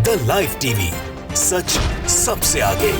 The live TV, सच सबसे आगे।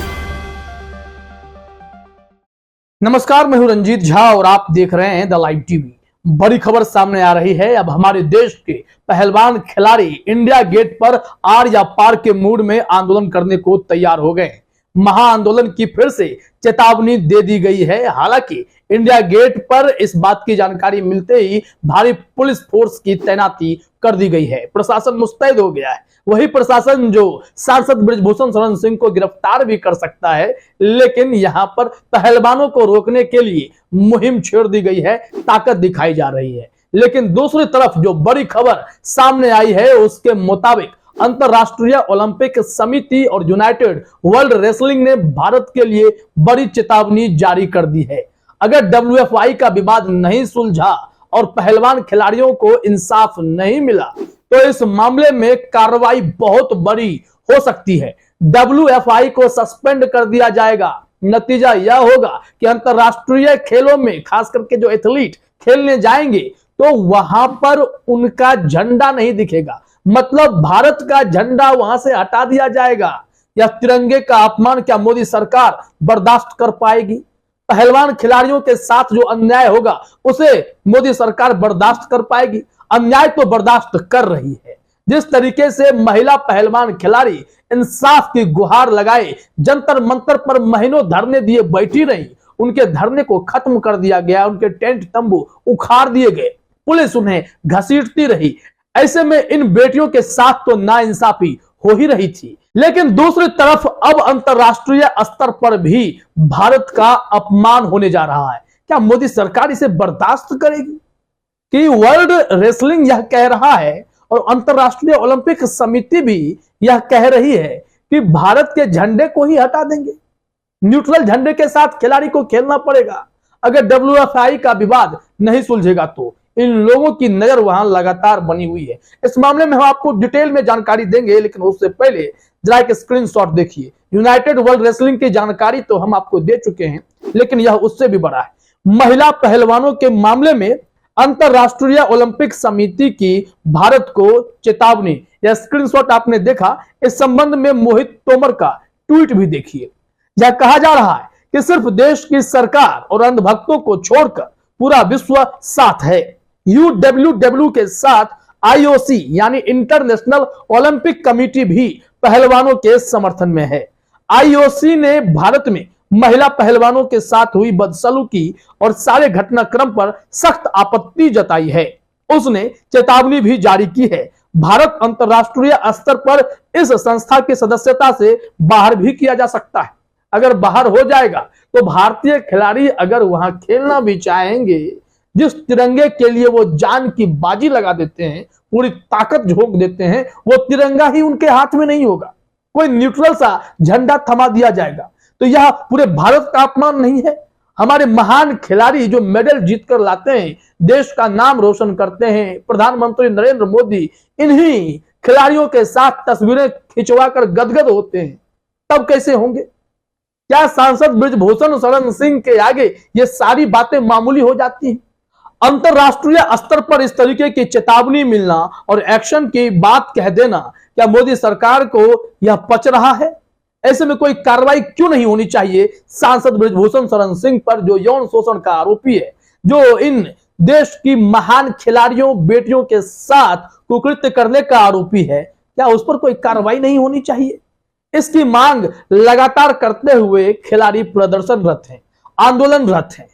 नमस्कार, मैं हूं रंजीत झा और आप देख रहे हैं द लाइव टीवी। बड़ी खबर सामने आ रही है। अब हमारे देश के पहलवान खिलाड़ी इंडिया गेट पर आर या पार के मूड में आंदोलन करने को तैयार हो गए। महाआंदोलन की फिर से चेतावनी दे दी गई है। हालांकि इंडिया गेट पर इस बात की जानकारी मिलते ही भारी पुलिस फोर्स की तैनाती कर दी गई है। प्रशासन मुस्तैद हो गया है। वही प्रशासन जो सांसद बृजभूषण शरण सिंह को गिरफ्तार भी कर सकता है, लेकिन यहां पर पहलवानों को रोकने के लिए मुहिम छेड़ दी गई है, ताकत दिखाई जा रही है। लेकिन दूसरी तरफ जो बड़ी खबर सामने आई है उसके मुताबिक अंतरराष्ट्रीय ओलंपिक समिति और यूनाइटेड वर्ल्ड रेसलिंग ने भारत के लिए बड़ी चेतावनी जारी कर दी है। अगर WFI का विवाद नहीं सुलझा और पहलवान खिलाड़ियों को इंसाफ नहीं मिला तो इस मामले में कार्रवाई बहुत बड़ी हो सकती है। WFI को सस्पेंड कर दिया जाएगा। नतीजा यह होगा कि अंतरराष्ट्रीय खेलों में खास करके जो एथलीट खेलने जाएंगे तो वहां पर उनका झंडा नहीं दिखेगा, मतलब भारत का झंडा वहां से हटा दिया जाएगा। या तिरंगे का अपमान क्या मोदी सरकार बर्दाश्त कर पाएगी? पहलवान खिलाड़ियों के साथ जो अन्याय होगा उसे मोदी सरकार बर्दाश्त कर पाएगी? अन्याय तो बर्दाश्त कर रही है। जिस तरीके से महिला पहलवान खिलाड़ी इंसाफ की गुहार लगाए जंतर मंतर पर महीनों धरने दिए बैठी रही, उनके धरने को खत्म कर दिया गया, उनके टेंट तंबू उखाड़ दिए गए, पुलिस उन्हें घसीटती रही। ऐसे में इन बेटियों के साथ तो नाइंसाफी हो ही रही थी। लेकिन दूसरी तरफ अब अंतरराष्ट्रीय स्तर पर भी भारत का अपमान होने जा रहा है। क्या मोदी सरकार इसे बर्दाश्त करेगी? कि वर्ल्ड रेसलिंग यह कह रहा है और अंतरराष्ट्रीय ओलंपिक समिति भी यह कह रही है कि भारत के झंडे को ही हटा देंगे, न्यूट्रल झंडे के साथ खिलाड़ी को खेलना पड़ेगा। अगर WFI का विवाद नहीं सुलझेगा तो इन लोगों की नजर वहां लगातार बनी हुई है। इस मामले में हम आपको डिटेल में जानकारी देंगे, लेकिन उससे पहले जरा एक स्क्रीनशॉट देखिए। यूनाइटेड वर्ल्ड रेसलिंग की जानकारी तो हम आपको दे चुके हैं, लेकिन यह उससे भी बड़ा है। महिला पहलवानों के मामले में अंतरराष्ट्रीय ओलंपिक समिति की भारत को चेतावनी। यह स्क्रीनशॉट आपने देखा। इस संबंध में मोहित तोमर का ट्वीट भी देखिए। यह कहा जा रहा है कि सिर्फ देश की सरकार और अंधभक्तों को छोड़कर पूरा विश्व साथ है। UWW के साथ IOC यानी इंटरनेशनल ओलंपिक कमेटी भी पहलवानों के समर्थन में है। IOC ने भारत में महिला पहलवानों के साथ हुई बदसलूकी और सारे घटनाक्रम पर सख्त आपत्ति जताई है। उसने चेतावनी भी जारी की है। भारत अंतरराष्ट्रीय स्तर पर इस संस्था की सदस्यता से बाहर भी किया जा सकता है। अगर बाहर हो जाएगा तो भारतीय खिलाड़ी अगर वहां खेलना भी चाहेंगे, जिस तिरंगे के लिए वो जान की बाजी लगा देते हैं, पूरी ताकत झोंक देते हैं, वो तिरंगा ही उनके हाथ में नहीं होगा, कोई न्यूट्रल सा झंडा थमा दिया जाएगा। तो यह पूरे भारत का अपमान नहीं है? हमारे महान खिलाड़ी जो मेडल जीत कर लाते हैं, देश का नाम रोशन करते हैं, प्रधानमंत्री नरेंद्र मोदी इन्हीं खिलाड़ियों के साथ तस्वीरें खिंचवा कर गदगद होते हैं, तब कैसे होंगे? क्या सांसद बृजभूषण शरण सिंह के आगे ये सारी बातें मामूली हो जाती हैं? अंतरराष्ट्रीय स्तर पर इस तरीके की चेतावनी मिलना और एक्शन की बात कह देना, क्या मोदी सरकार को यह पच रहा है? ऐसे में कोई कार्रवाई क्यों नहीं होनी चाहिए सांसद बृजभूषण शरण सिंह पर, जो यौन शोषण का आरोपी है, जो इन देश की महान खिलाड़ियों बेटियों के साथ कुकृत्य करने का आरोपी है? क्या उस पर कोई कार्रवाई नहीं होनी चाहिए? इसकी मांग लगातार करते हुए खिलाड़ी प्रदर्शनरत हैं, आंदोलनरत हैं।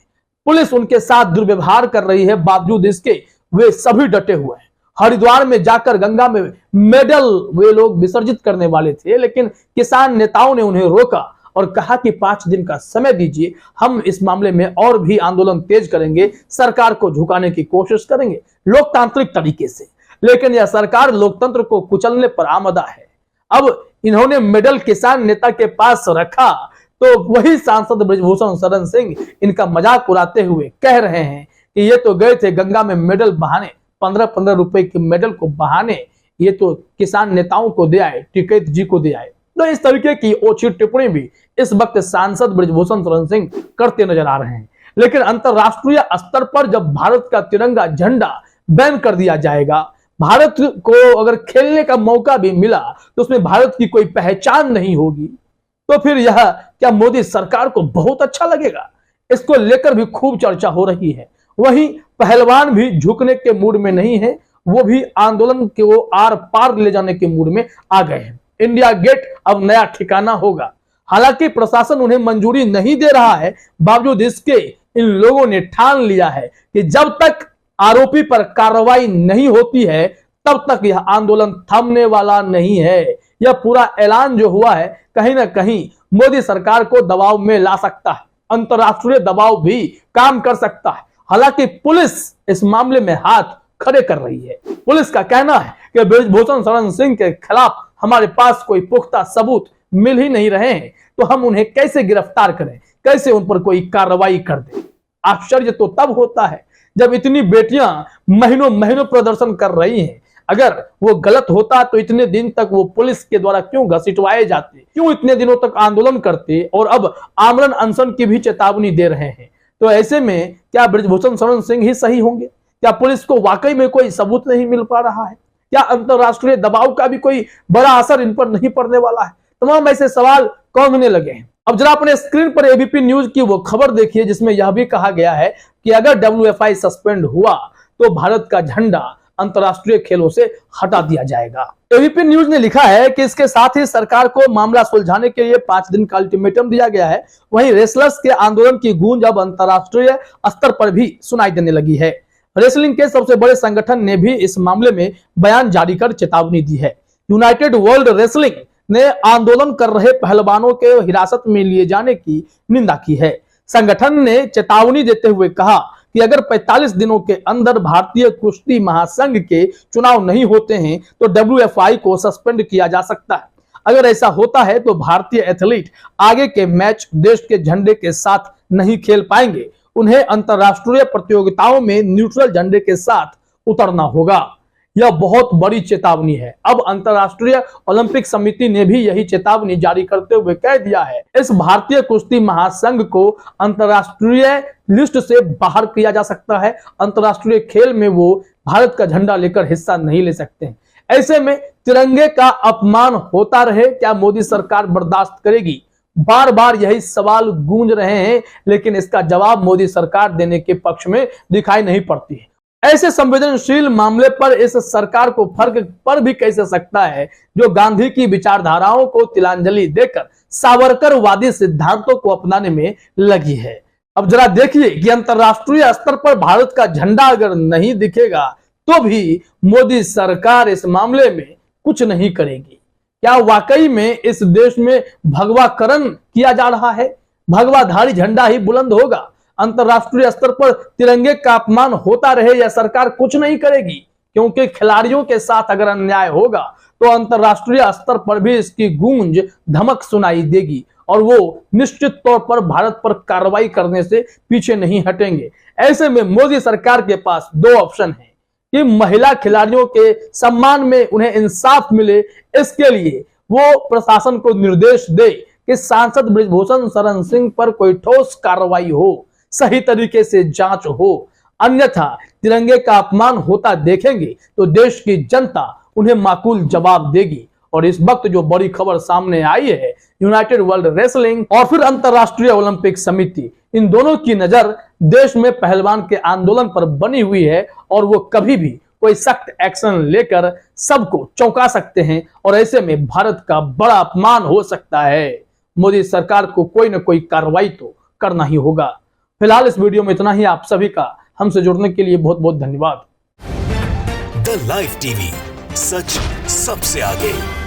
पुलिस उनके साथ दुर्व्यवहार कर रही है, बावजूद इसके वे सभी डटे हुए हैं। हरिद्वार में जाकर गंगा में मेडल वे लोग विसर्जित करने वाले थे, लेकिन किसान नेताओं ने उन्हें रोका और कहा कि 5 दिन का समय दीजिए, हम इस मामले में और भी आंदोलन तेज करेंगे, सरकार को झुकाने की कोशिश करेंगे लोकतांत्रिक तरीके से। लेकिन यह सरकार लोकतंत्र को कुचलने पर आमदा है। अब इन्होंने मेडल किसान नेता के पास रखा तो वही सांसद बृजभूषण शरण सिंह इनका मजाक उड़ाते हुए कह रहे हैं कि ये तो गए थे गंगा में मेडल बहाने, 15-15 रुपए के मेडल को बहाने, ये तो किसान नेताओं को दे आए, टिकैत जी को दे आए। तो इस तरीके की ओछी टिप्पणी भी इस वक्त सांसद बृजभूषण शरण सिंह करते नजर आ रहे हैं। लेकिन अंतरराष्ट्रीय स्तर पर जब भारत का तिरंगा झंडा बैन कर दिया जाएगा, भारत को अगर खेलने का मौका भी मिला तो उसमें भारत की कोई पहचान नहीं होगी, तो फिर यह क्या मोदी सरकार को बहुत अच्छा लगेगा? इसको लेकर भी खूब चर्चा हो रही है। वहीं पहलवान भी झुकने के मूड में नहीं है, वो भी आंदोलन को आर पार ले जाने के मूड में आ गए हैं। इंडिया गेट अब नया ठिकाना होगा। हालांकि प्रशासन उन्हें मंजूरी नहीं दे रहा है, बावजूद इसके इन लोगों ने ठान लिया है कि जब तक आरोपी पर कार्रवाई नहीं होती है तब तक यह आंदोलन थमने वाला नहीं है। यह पूरा ऐलान जो हुआ है कहीं ना कहीं मोदी सरकार को दबाव में ला सकता है, अंतरराष्ट्रीय दबाव भी काम कर सकता है। हालांकि पुलिस इस मामले में हाथ खड़े कर रही है। पुलिस का कहना है कि ब्रिजभूषण शरण सिंह के खिलाफ हमारे पास कोई पुख्ता सबूत मिल ही नहीं रहे हैं, तो हम उन्हें कैसे गिरफ्तार करें, कैसे उन पर कोई कार्रवाई कर दें। आश्चर्य तो तब होता है जब इतनी बेटियां महीनों महीनों प्रदर्शन कर रही हैं। अगर वो गलत होता तो इतने दिन तक वो पुलिस के द्वारा क्यों घसीटवाए जाते, क्यों इतने दिनों तक आंदोलन करते और अब आमरण अनशन की भी चेतावनी दे रहे हैं। तो ऐसे में क्या ब्रिजभूषण शरण सिंह ही सही होंगे? क्या पुलिस को वाकई में कोई सबूत नहीं मिल पा रहा है? क्या अंतरराष्ट्रीय दबाव का भी कोई बड़ा असर इन पर नहीं पड़ने वाला है? तमाम ऐसे सवाल कौंधने लगे हैं। अब जरा अपने स्क्रीन पर एबीपी न्यूज की वो खबर देखिए जिसमें यह भी कहा गया है कि अगर WFI सस्पेंड हुआ तो भारत का झंडा अंतरराष्ट्रीय खेलों से हटा दिया जाएगा। एबीपी न्यूज ने लिखा है कि इसके साथ ही सरकार को मामला सुलझाने के लिए 5 दिन का अल्टीमेटम दिया गया है। वहीं रेसलर्स के आंदोलन की गूंज अब अंतरराष्ट्रीय स्तर पर भी सुनाई देने लगी है। रेसलिंग के सबसे बड़े संगठन ने भी इस मामले में बयान जारी कर चेतावनी दी है। यूनाइटेड वर्ल्ड रेसलिंग ने आंदोलन कर रहे पहलवानों के हिरासत में लिए जाने की निंदा की है। संगठन ने चेतावनी देते हुए कहा कि अगर 45 दिनों के अंदर भारतीय कुश्ती महासंघ के चुनाव नहीं होते हैं तो WFI को सस्पेंड किया जा सकता है। अगर ऐसा होता है तो भारतीय एथलीट आगे के मैच देश के झंडे के साथ नहीं खेल पाएंगे। उन्हें अंतरराष्ट्रीय प्रतियोगिताओं में न्यूट्रल झंडे के साथ उतरना होगा। यह बहुत बड़ी चेतावनी है। अब अंतरराष्ट्रीय ओलंपिक समिति ने भी यही चेतावनी जारी करते हुए कह दिया है इस भारतीय कुश्ती महासंघ को अंतरराष्ट्रीय लिस्ट से बाहर किया जा सकता है। अंतरराष्ट्रीय खेल में वो भारत का झंडा लेकर हिस्सा नहीं ले सकते हैं। ऐसे में तिरंगे का अपमान होता रहे, क्या मोदी सरकार बर्दाश्त करेगी? बार बार यही सवाल गूंज रहे हैं, लेकिन इसका जवाब मोदी सरकार देने के पक्ष में दिखाई नहीं पड़ती है। ऐसे संवेदनशील मामले पर इस सरकार को फर्क पड़ भी कैसे सकता है जो गांधी की विचारधाराओं को तिलांजलि देकर सावरकरवादी सिद्धांतों को अपनाने में लगी है। अब जरा देखिए कि अंतरराष्ट्रीय स्तर पर भारत का झंडा अगर नहीं दिखेगा तो भी मोदी सरकार इस मामले में कुछ नहीं करेगी। क्या वाकई में इस देश में भगवाकरण किया जा रहा है? भगवाधारी झंडा ही बुलंद होगा? अंतरराष्ट्रीय स्तर पर तिरंगे का अपमान होता रहे या सरकार कुछ नहीं करेगी? क्योंकि खिलाड़ियों के साथ अगर अन्याय होगा तो अंतरराष्ट्रीय स्तर पर भी इसकी गूंज धमक सुनाई देगी और वो निश्चित तौर पर भारत पर कार्रवाई करने से पीछे नहीं हटेंगे। ऐसे में मोदी सरकार के पास 2 ऑप्शन है कि महिला खिलाड़ियों के सम्मान में उन्हें इंसाफ मिले, इसके लिए वो प्रशासन को निर्देश दे कि सांसद ब्रिजभूषण शरण सिंह पर कोई ठोस कार्रवाई हो, सही तरीके से जांच हो। अन्यथा तिरंगे का अपमान होता देखेंगे तो देश की जनता उन्हें माकूल जवाब देगी। और इस वक्त जो बड़ी खबर सामने आई है, यूनाइटेड वर्ल्ड रेसलिंग और फिर अंतरराष्ट्रीय ओलंपिक समिति, इन दोनों की नजर देश में पहलवान के आंदोलन पर बनी हुई है और वो कभी भी कोई सख्त एक्शन लेकर सबको चौंका सकते हैं और ऐसे में भारत का बड़ा अपमान हो सकता है। मोदी सरकार को कोई ना कोई कार्रवाई तो करना ही होगा। फिलहाल इस वीडियो में इतना ही। आप सभी का हमसे जुड़ने के लिए बहुत बहुत धन्यवाद। द लाइव टीवी, सच सबसे आगे।